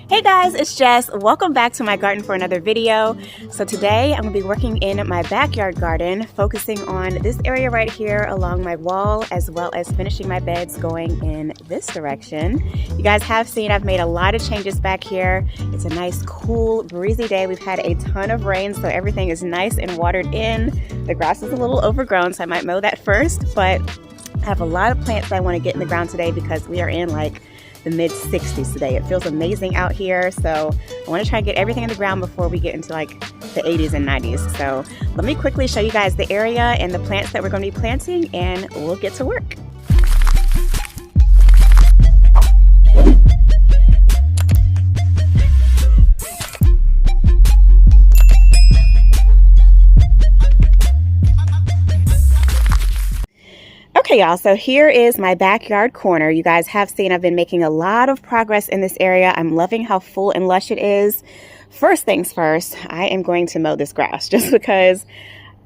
Hey guys, it's Jess. Welcome back to my garden for another video. So today I'm going to be working in my backyard garden, focusing on this area right here along my wall, as well as finishing my beds going in this direction. You guys have seen I've made a lot of changes back here. It's a nice, cool, breezy day. We've had a ton of rain, so everything is nice and watered in. The grass is a little overgrown, so I might mow that first, but I have a lot of plants that I want to get in the ground today because we are in like the mid 60s today. It feels amazing out here, so I want to try and get everything in the ground before we get into like the 80s and 90s. So let me quickly show you guys the area and the plants that we're going to be planting, and we'll get to work. Okay, y'all, so here is my backyard corner. You guys have seen I've been making a lot of progress in this area. I'm loving how full and lush it is. First things first, I am going to mow this grass just because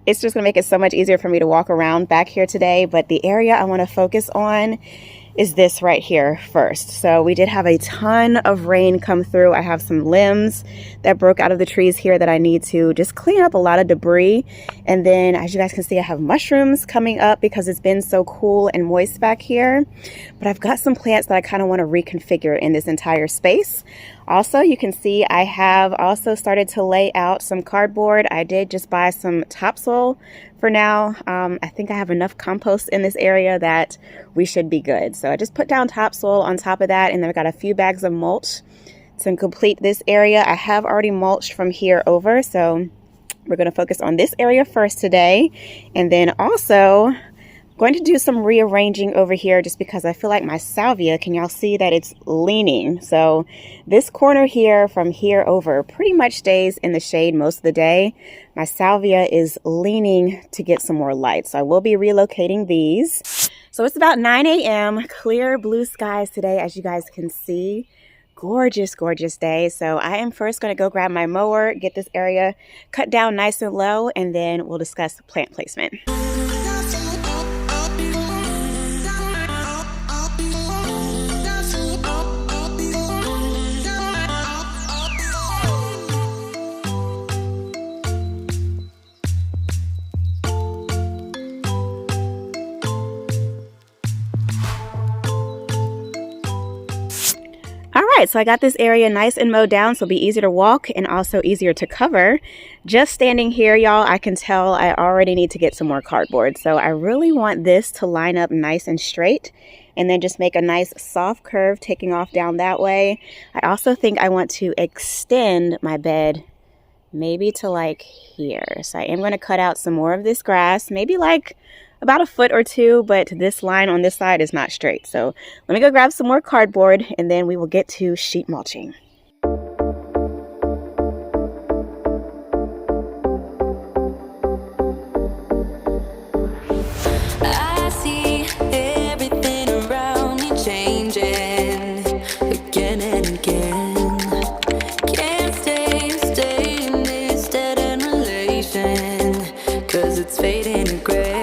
it's just going to make it so much easier for me to walk around back here today. But the area I want to focus on is this right here first. So we did have a ton of rain come through. I have some limbs that broke out of the trees here that I need to just clean up a lot of debris. And then as you guys can see, I have mushrooms coming up because it's been so cool and moist back here. But I've got some plants that I kind of want to reconfigure in this entire space. Also, you can see I have also started to lay out some cardboard. I did just buy some topsoil for now. I think I have enough compost in this area that we should be good. So I just put down topsoil on top of that, and then I've got a few bags of mulch to complete this area. I have already mulched from here over, so we're going to focus on this area first today, and then also going to do some rearranging over here just because I feel like my salvia, can y'all see that it's leaning? So this corner here from here over pretty much stays in the shade most of the day. My salvia is leaning to get some more light, so I will be relocating these. So it's about 9 a.m. clear blue skies today, as you guys can see. Gorgeous, gorgeous day. So I am first going to go grab my mower, get this area cut down nice and low, and then we'll discuss plant placement. Alright, so I got this area nice and mowed down, so it'll be easier to walk and also easier to cover. Just standing here, y'all, I can tell I already need to get some more cardboard. So I really want this to line up nice and straight, and then just make a nice soft curve taking off down that way. I also think I want to extend my bed maybe to like here. So I am going to cut out some more of this grass, maybe like about a foot or two, but this line on this side is not straight. So let me go grab some more cardboard, and then we will get to sheet mulching. I see everything around me changing again and again. Can't stay in this dead-end relation, 'cause it's fading to gray.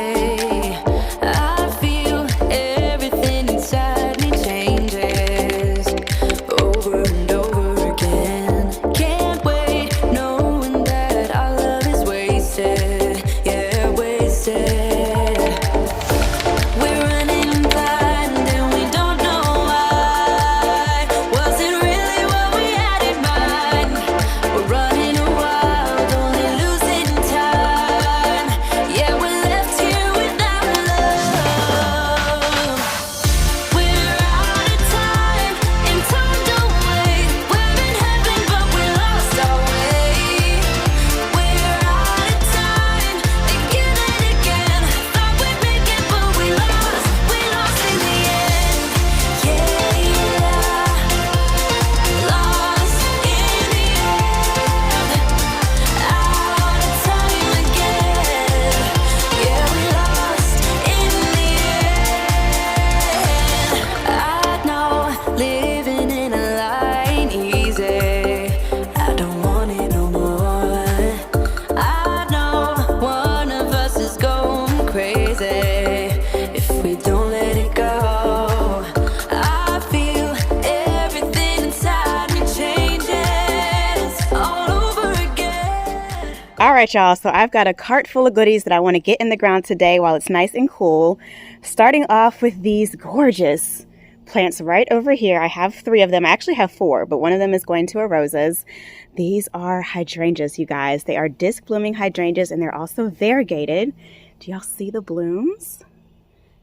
We're out of time, and time don't wait. All right, y'all, so I've got a cart full of goodies that I want to get in the ground today while it's nice and cool. Starting off with these gorgeous plants right over here. I have 3 of them. I actually have 4, but one of them is going to a roses. These are hydrangeas, you guys. They are disc blooming hydrangeas, and they're also variegated. Do y'all see the blooms?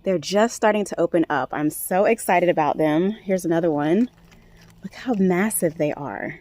They're just starting to open up. I'm so excited about them. Here's another one. Look how massive they are.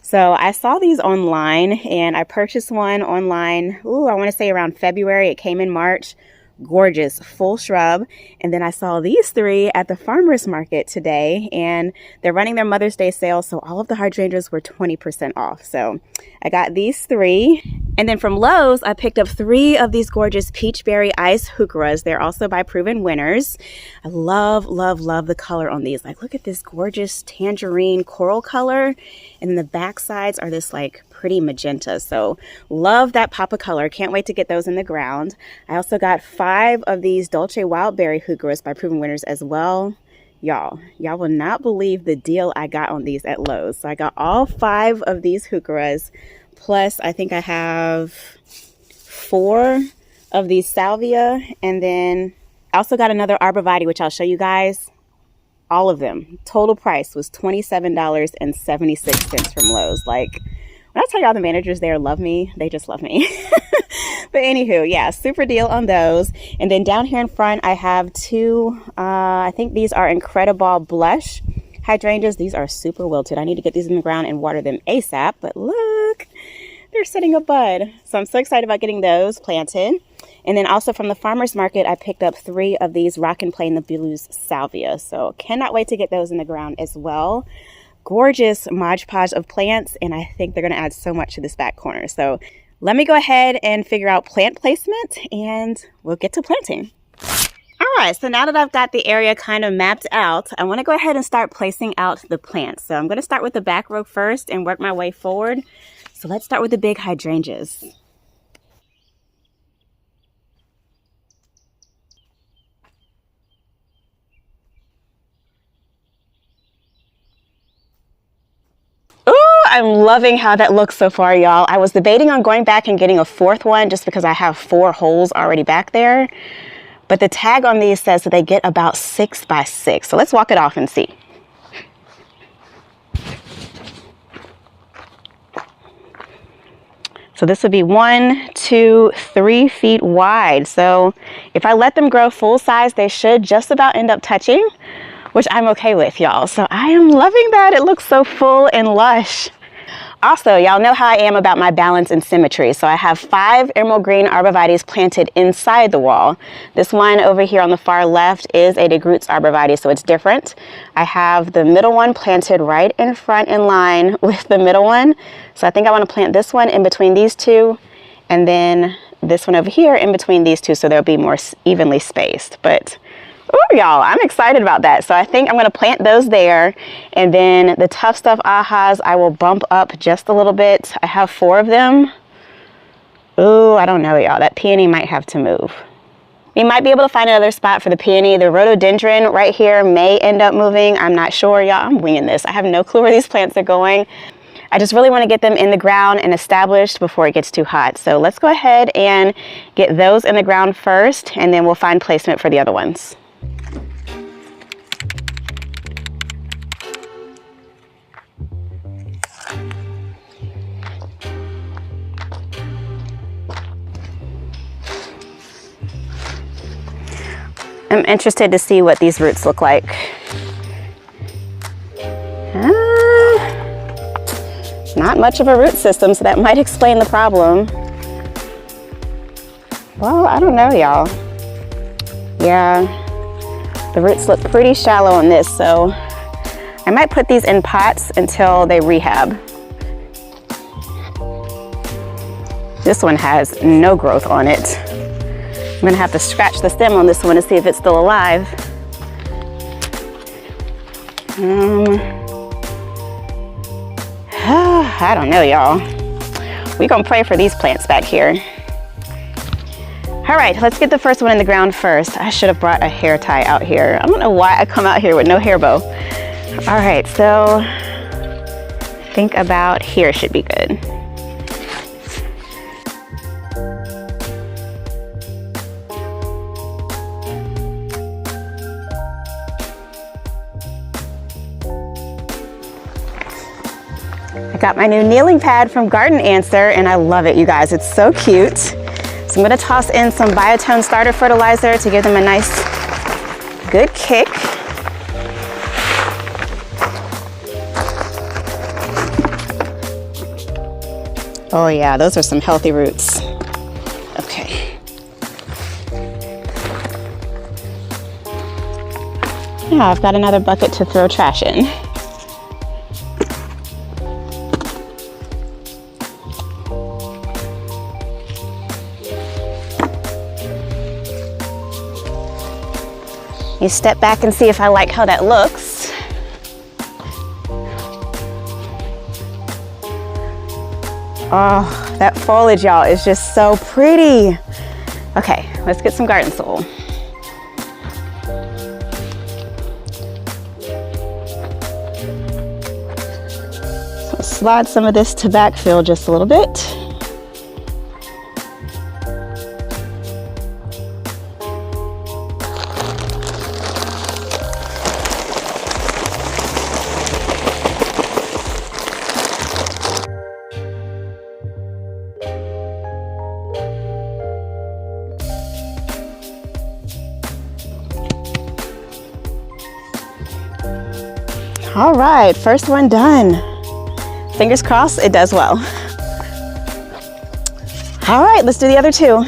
So I saw these online and I purchased one online. Ooh, I want to say around February. It came in March. Gorgeous, full shrub. And then I saw these 3 at the farmer's market today, and they're running their Mother's Day sale. So all of the hydrangeas were 20% off. So I got these 3. And then from Lowe's, I picked up 3 of these gorgeous peachberry ice heucheras. They're also by Proven Winners. I love, love, love the color on these. Like, look at this gorgeous tangerine coral color. And then the back sides are this like pretty magenta. So love that pop of color. Can't wait to get those in the ground. I also got 5 of these Dolce Wildberry heucheras by Proven Winners as well. Y'all will not believe the deal I got on these at Lowe's. So I got all 5 of these heucheras. Plus, I think I have 4 of these salvia. And then I also got another arborvitae, which I'll show you guys. All of them. Total price was $27.76 from Lowe's. Like, when I tell y'all the managers there love me, they just love me. But anywho, yeah, super deal on those. And then down here in front, I have 2, I think these are Incredible Blush hydrangeas. These are super wilted. I need to get these in the ground and water them ASAP. But look, they're setting a bud. So I'm so excited about getting those planted. And then also from the farmer's market, I picked up 3 of these Rock and Play in the Blues salvia. So cannot wait to get those in the ground as well. Gorgeous Mod Podge of plants, and I think they're going to add so much to this back corner. So let me go ahead and figure out plant placement, and we'll get to planting. All right, so now that I've got the area kind of mapped out, I want to go ahead and start placing out the plants. So I'm going to start with the back row first and work my way forward. So let's start with the big hydrangeas. I'm loving how that looks so far, y'all. I was debating on going back and getting a 4th one just because I have 4 holes already back there. But the tag on these says that they get about 6 by 6. So let's walk it off and see. So this would be 1, 2, 3 feet wide. So if I let them grow full size, they should just about end up touching, which I'm okay with, y'all. So I am loving that. It looks so full and lush. Also, y'all know how I am about my balance and symmetry. So I have 5 emerald green arborvitaes planted inside the wall. This one over here on the far left is a DeGroots arborvitae, so it's different. I have the middle one planted right in front in line with the middle one. So I think I want to plant this one in between these 2, and then this one over here in between these 2, so they'll be more evenly spaced. But ooh, y'all, I'm excited about that. So I think I'm going to plant those there. And then the Tough Stuff Ahas, I will bump up just a little bit. I have 4 of them. Ooh, I don't know, y'all. That peony might have to move. You might be able to find another spot for the peony. The rhododendron right here may end up moving. I'm not sure, y'all. I'm winging this. I have no clue where these plants are going. I just really want to get them in the ground and established before it gets too hot. So let's go ahead and get those in the ground first, and then we'll find placement for the other ones. I'm interested to see what these roots look like. Not much of a root system, so that might explain the problem. Well, I don't know, y'all. Yeah, the roots look pretty shallow on this, so I might put these in pots until they rehab. This one has no growth on it. I'm gonna have to scratch the stem on this one to see if it's still alive. I don't know, y'all. We're gonna pray for these plants back here. All right, let's get the first one in the ground first. I should have brought a hair tie out here. I don't know why I come out here with no hair bow. All right, so think about here should be good. I got my new kneeling pad from Gardenista and I love it, you guys. It's so cute. So I'm gonna toss in some Biotone starter fertilizer to give them a nice, good kick. Oh yeah, those are some healthy roots. Okay. Now I've got another bucket to throw trash in. You step back and see if I like how that looks. Oh, that foliage, y'all, is just so pretty. Okay, let's get some garden soil. So slide some of this to backfill just a little bit. All right, first one done. Fingers crossed it does well. All right, let's do the other two.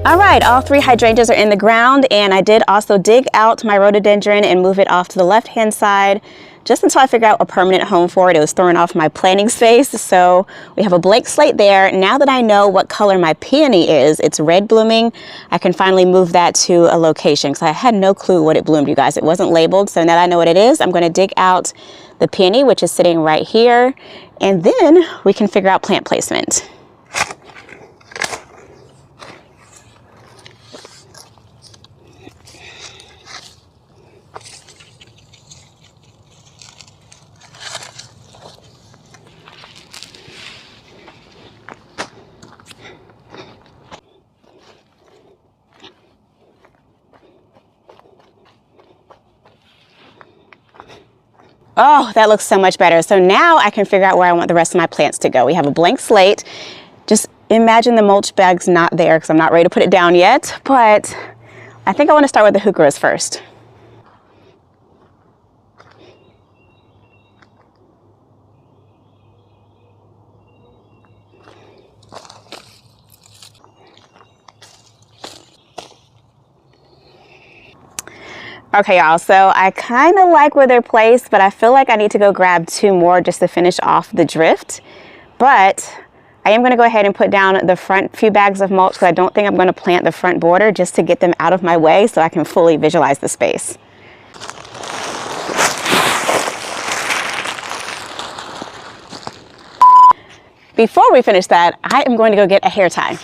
All right, all three hydrangeas are in the ground, and I did also dig out my rhododendron and move it off to the left-hand side just until I figure out a permanent home for it. It was throwing off my planting space, so we have a blank slate there. Now that I know what color my peony is, it's red blooming, I can finally move that to a location because I had no clue what it bloomed, you guys. It wasn't labeled, so now that I know what it is, I'm going to dig out the peony, which is sitting right here, and then we can figure out plant placement. Oh, that looks so much better. So now I can figure out where I want the rest of my plants to go. We have a blank slate. Just imagine the mulch bag's not there because I'm not ready to put it down yet, but I think I want to start with the heucheras first. Okay, y'all, so I kind of like where they're placed, but I feel like I need to go grab two more just to finish off the drift. But I am going to go ahead and put down the front few bags of mulch because I don't think I'm going to plant the front border just to get them out of my way so I can fully visualize the space. Before we finish that, I am going to go get a hair tie.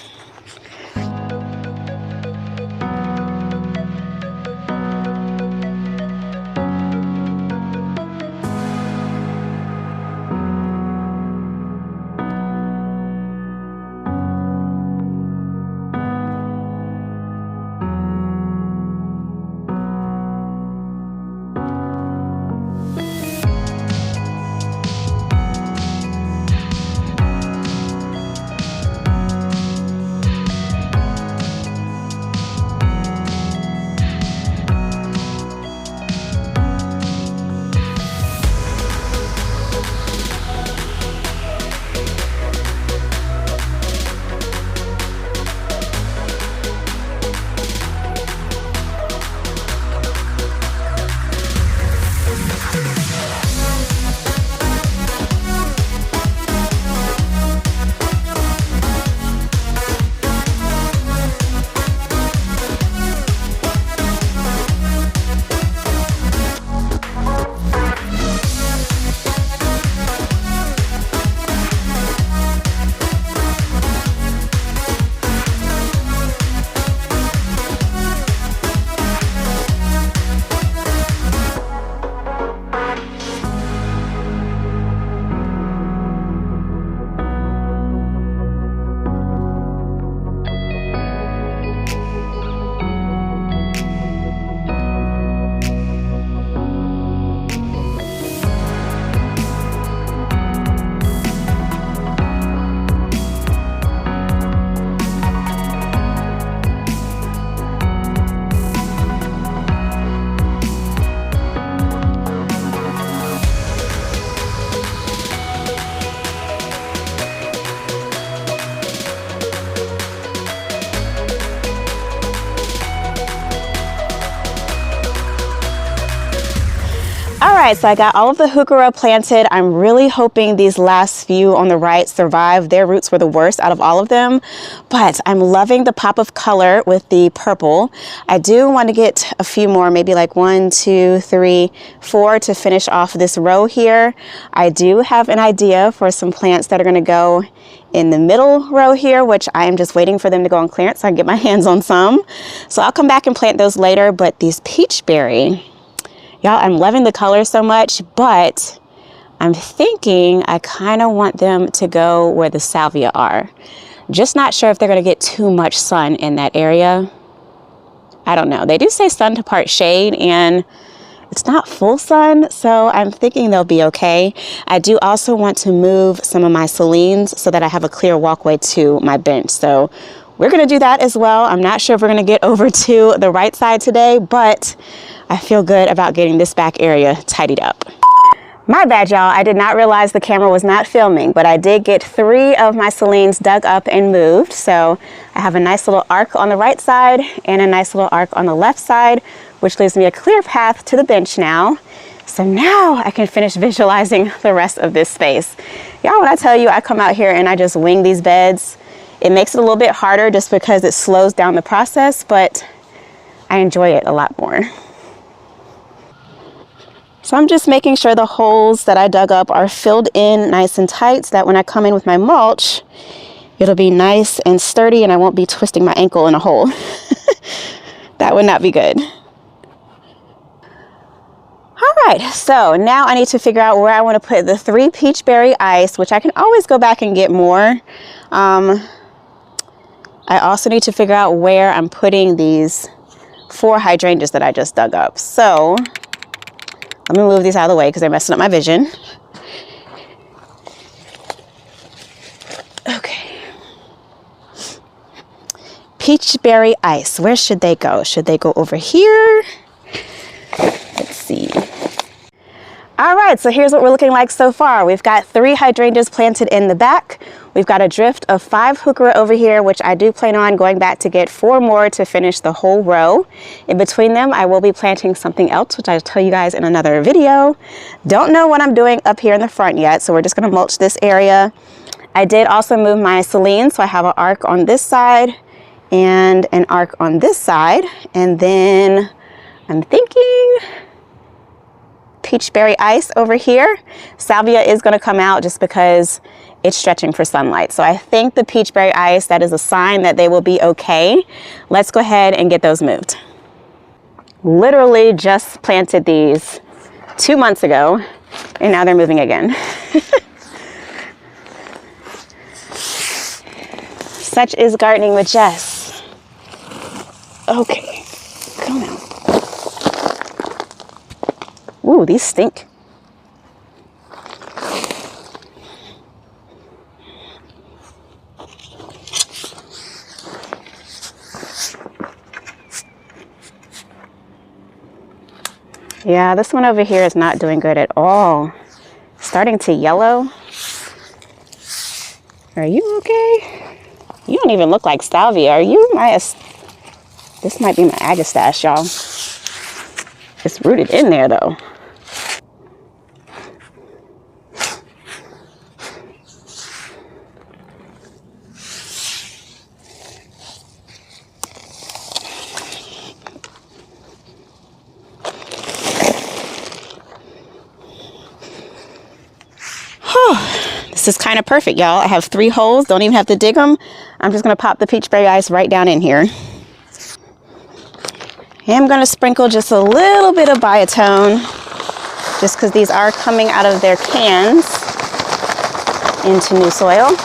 All right, so I got all of the heuchera planted. I'm really hoping these last few on the right survive. Their roots were the worst out of all of them, but I'm loving the pop of color with the purple. I do want to get a few more, maybe like 1, 2, 3, 4 to finish off this row here. I do have an idea for some plants that are going to go in the middle row here, which I am just waiting for them to go on clearance so I can get my hands on some. So I'll come back and plant those later, but these peachberry, y'all, I'm loving the color so much, but I'm thinking I kind of want them to go where the salvia are. Just not sure if they're going to get too much sun in that area. I don't know. They do say sun to part shade, and it's not full sun, so I'm thinking they'll be okay. I do also want to move some of my Celines so that I have a clear walkway to my bench. So we're going to do that as well. I'm not sure if we're going to get over to the right side today, but I feel good about getting this back area tidied up. My bad, y'all. I did not realize the camera was not filming, but I did get 3 of my Celines dug up and moved. So I have a nice little arc on the right side and a nice little arc on the left side, which leaves me a clear path to the bench now. So now I can finish visualizing the rest of this space. Y'all, when I tell you I come out here and I just wing these beds, it makes it a little bit harder just because it slows down the process, but I enjoy it a lot more. So I'm just making sure the holes that I dug up are filled in nice and tight so that when I come in with my mulch, it'll be nice and sturdy and I won't be twisting my ankle in a hole. That would not be good. All right, so now I need to figure out where I want to put the 3 peachberry ice, which I can always go back and get more. I also need to figure out where I'm putting these 4 hydrangeas that I just dug up. So let me move these out of the way because they're messing up my vision. Okay. Peachberry ice. Where should they go? Should they go over here? Let's see. All right, so here's what we're looking like so far. We've got 3 hydrangeas planted in the back. We've got a drift of 5 heuchera over here, which I do plan on going back to get 4 more to finish the whole row. In between them, I will be planting something else, which I'll tell you guys in another video. Don't know what I'm doing up here in the front yet, so we're just gonna mulch this area. I did also move my Celine, so I have an arc on this side and an arc on this side. And then I'm thinking peachberry ice over here. Salvia is going to come out just because it's stretching for sunlight. So I think the peachberry ice, that is a sign that they will be okay. Let's go ahead and get those moved. Literally just planted these 2 months ago and now they're moving again. Such is gardening with Jess. Okay, come on. Ooh, these stink. Yeah, this one over here is not doing good at all. Starting to yellow. Are you okay? You don't even look like salvia. Are you my... This might be my agastache, y'all. It's rooted in there, though. This is kind of perfect, y'all. I have 3 holes, don't even have to dig them. I'm just gonna pop the peachberry ice right down in here. And I'm gonna sprinkle just a little bit of biotone, just because these are coming out of their cans into new soil.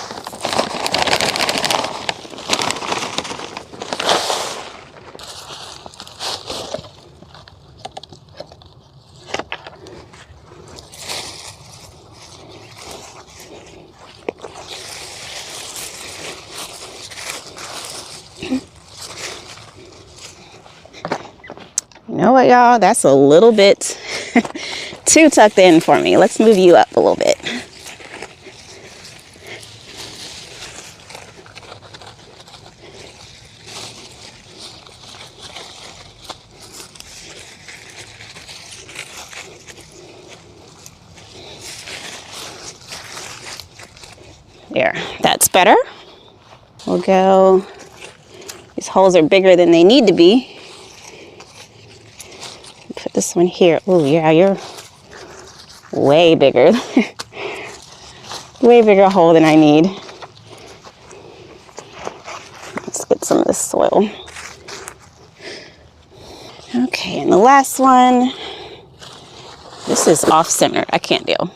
You know what, y'all? That's a little bit too tucked in for me. Let's move you up a little bit. There, that's better. We'll go, these holes are bigger than they need to be. Put this one here. Oh yeah, you're way bigger. Way bigger hole than I need. Let's get some of this soil. Okay, and the last one. This is off center. I can't deal.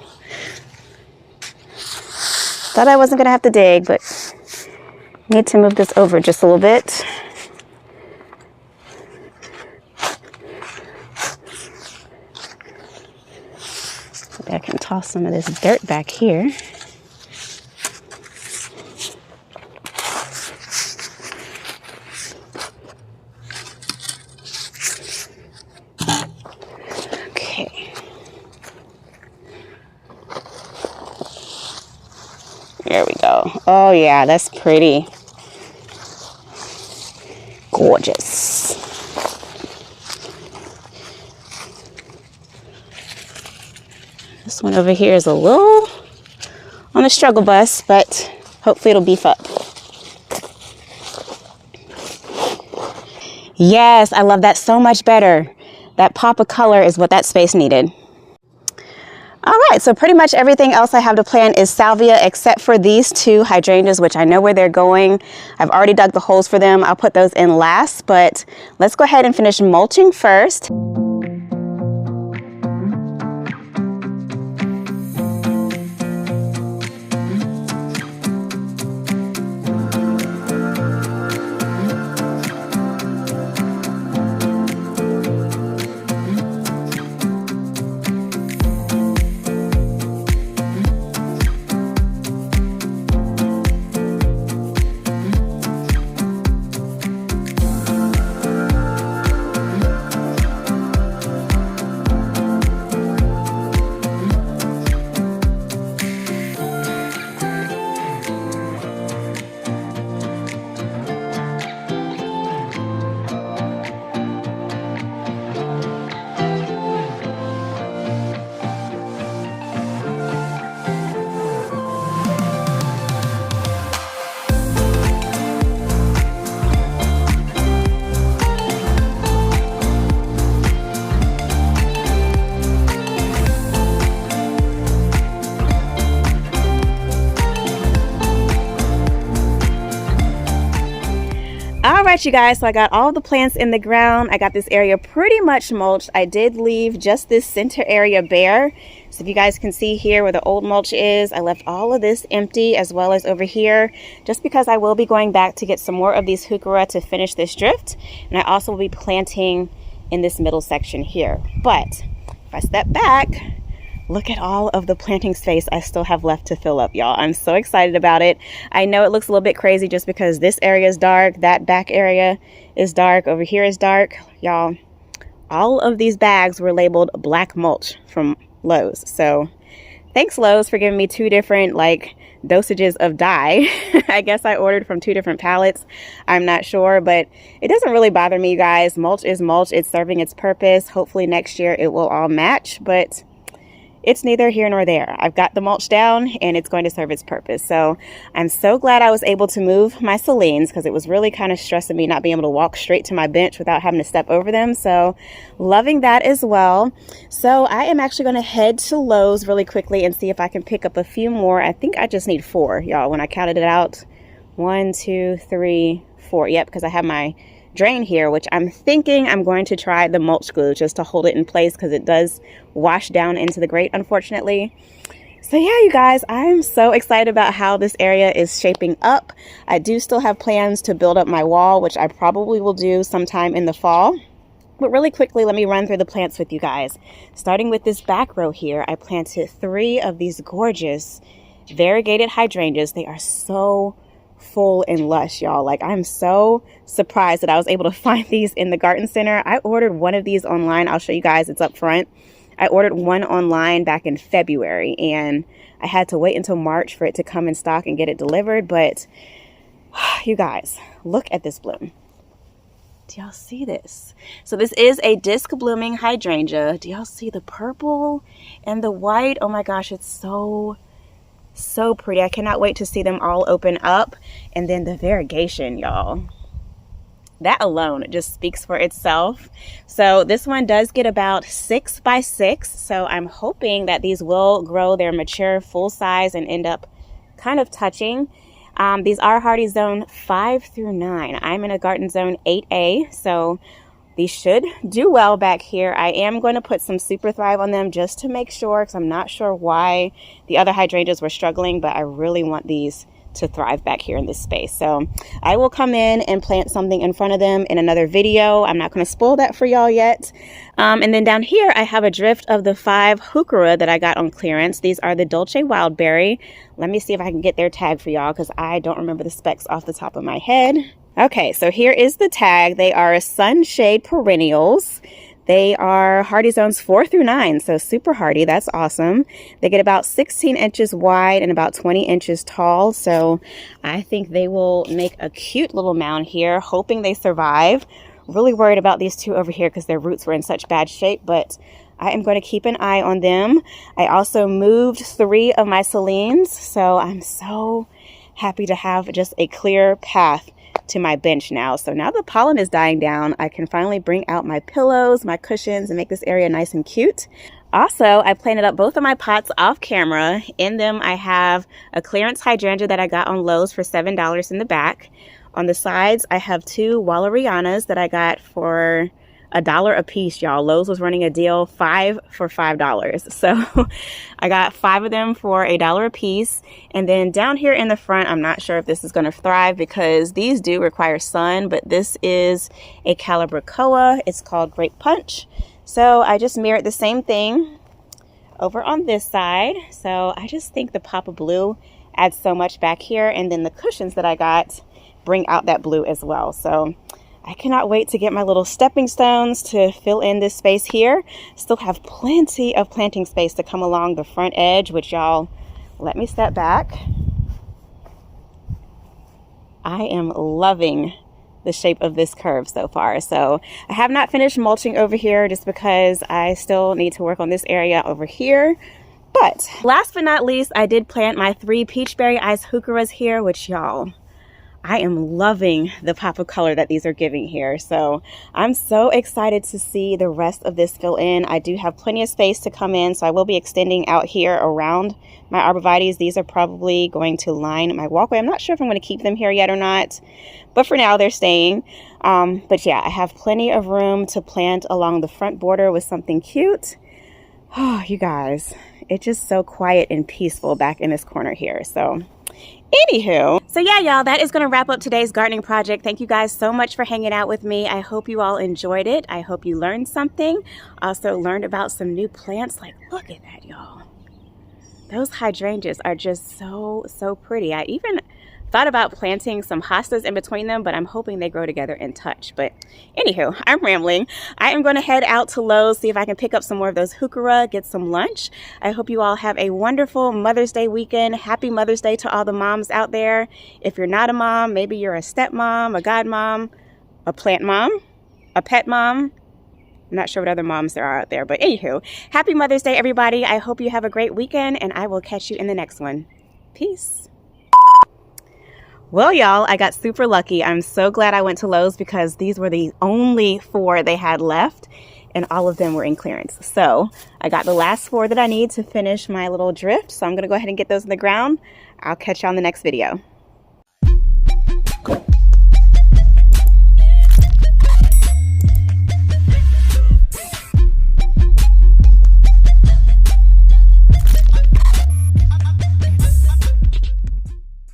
Thought I wasn't gonna have to dig, but need to move this over just a little bit. Maybe I can toss some of this dirt back here. Okay. There we go. Oh yeah, that's pretty. Gorgeous. This one over here is a little on the struggle bus, but hopefully it'll beef up. Yes, I love that so much better. That pop of color is what that space needed. All right, so pretty much everything else I have to plant is salvia except for these two hydrangeas, which I know where they're going. I've already dug the holes for them. I'll put those in last, but let's go ahead and finish mulching first. All right, you guys, so I got all the plants in the ground. I got this area pretty much mulched. I did leave just this center area bare. So if you guys can see here where the old mulch is, I left all of this empty, as well as over here, just because I will be going back to get some more of these heucheras to finish this drift. And I also will be planting in this middle section here. But if I step back, look at all of the planting space I still have left to fill up, y'all. I'm so excited about it. I know it looks a little bit crazy just because this area is dark, that back area is dark, over here is dark. Y'all, all of these bags were labeled black mulch from Lowe's. So thanks, Lowe's, for giving me two different dosages of dye. I guess I ordered from two different pallets. I'm not sure, but it doesn't really bother me, you guys. Mulch is mulch. It's serving its purpose. Hopefully next year it will all match, but it's neither here nor there. I've got the mulch down and it's going to serve its purpose. So I'm so glad I was able to move my Salines, because it was really kind of stressing me not being able to walk straight to my bench without having to step over them. So loving that as well. So I am actually going to head to Lowe's really quickly and see if I can pick up a few more. I think I just need 4, y'all. When I counted it out, 1, 2, 3, 4. Yep, because I have my drain here, which I'm thinking I'm going to try the mulch glue just to hold it in place, because it does wash down into the grate, unfortunately. So yeah, you guys, I'm so excited about how this area is shaping up. I do still have plans to build up my wall, which I probably will do sometime in the fall. But really quickly, let me run through the plants with you guys. Starting with this back row here, I planted 3 of these gorgeous variegated hydrangeas. They are so full and lush, y'all. I'm so surprised that I was able to find these in the garden center. I ordered one of these online. I'll show you guys, it's up front. I ordered one online back in February, and I had to wait until March for it to come in stock and get it delivered. But you guys, look at this bloom. Do y'all see this? So this is a disc blooming hydrangea. Do y'all see the purple and the white? Oh my gosh, it's so So pretty. I cannot wait to see them all open up. And then the variegation, y'all. That alone just speaks for itself. So this one does get about 6 by 6. So I'm hoping that these will grow their mature full size and end up kind of touching. These are hardy zone 5 through 9. I'm in a garden zone 8A. So these should do well back here. I am going to put some Super Thrive on them just to make sure, because I'm not sure why the other hydrangeas were struggling, but I really want these to thrive back here in this space. So I will come in and plant something in front of them in another video. I'm not going to spoil that for y'all yet. And then down here I have a drift of the 5 heuchera that I got on clearance. These are the Dolce Wildberry. Let me see if I can get their tag for y'all, because I don't remember the specs off the top of my head. Okay, so here is the tag. They are sunshade perennials. They are hardy zones 4 through 9, so super hardy. That's awesome. They get about 16 inches wide and about 20 inches tall, so I think they will make a cute little mound here, hoping they survive. Really worried about these two over here because their roots were in such bad shape, but I am going to keep an eye on them. I also moved 3 of my Celines, so I'm so happy to have just a clear path to my bench now. So now the pollen is dying down, I can finally bring out my pillows, my cushions, and make this area nice and cute. Also, I planted up both of my pots off camera. In them, I have a clearance hydrangea that I got on Lowe's for $7 in the back. On the sides, I have 2 valerianas that I got for $1 a piece, y'all. Lowe's was running a deal, 5 for $5. So I got 5 of them for $1 a piece. And then down here in the front, I'm not sure if this is going to thrive because these do require sun, but this is a Calibrachoa. It's called Grape Punch. So I just mirrored the same thing over on this side. So I just think the pop of blue adds so much back here. And then the cushions that I got bring out that blue as well. So I cannot wait to get my little stepping stones to fill in this space here. Still have plenty of planting space to come along the front edge, which y'all, let me step back. I am loving the shape of this curve so far. So I have not finished mulching over here just because I still need to work on this area over here. But last but not least, I did plant my 3 peachberry ice heucheras here, which y'all, I am loving the pop of color that these are giving here. So I'm so excited to see the rest of this fill in. I do have plenty of space to come in, so I will be extending out here around my arborvitaes. These are probably going to line my walkway. I'm not sure if I'm going to keep them here yet or not, but for now they're staying. But yeah, I have plenty of room to plant along the front border with something cute. Oh, you guys, it's just so quiet and peaceful back in this corner here. So anywho, so yeah, y'all, that is going to wrap up today's gardening project. Thank you guys so much for hanging out with me. I hope you all enjoyed it. I hope you learned something. Also learned about some new plants. Like, look at that, y'all. Those hydrangeas are just so pretty. I even thought about planting some hostas in between them, but I'm hoping they grow together in touch. But anywho, I'm rambling. I am going to head out to Lowe's, see if I can pick up some more of those heuchera, get some lunch. I hope you all have a wonderful Mother's Day weekend. Happy Mother's Day to all the moms out there. If you're not a mom, maybe you're a stepmom, a godmom, a plant mom, a pet mom. I'm not sure what other moms there are out there, but anywho, happy Mother's Day, everybody. I hope you have a great weekend, and I will catch you in the next one. Peace. Well, y'all, I got super lucky. I'm so glad I went to Lowe's because these were the only 4 they had left, and all of them were in clearance. So I got the last 4 that I need to finish my little drift. So I'm going to go ahead and get those in the ground. I'll catch you on the next video. Cool.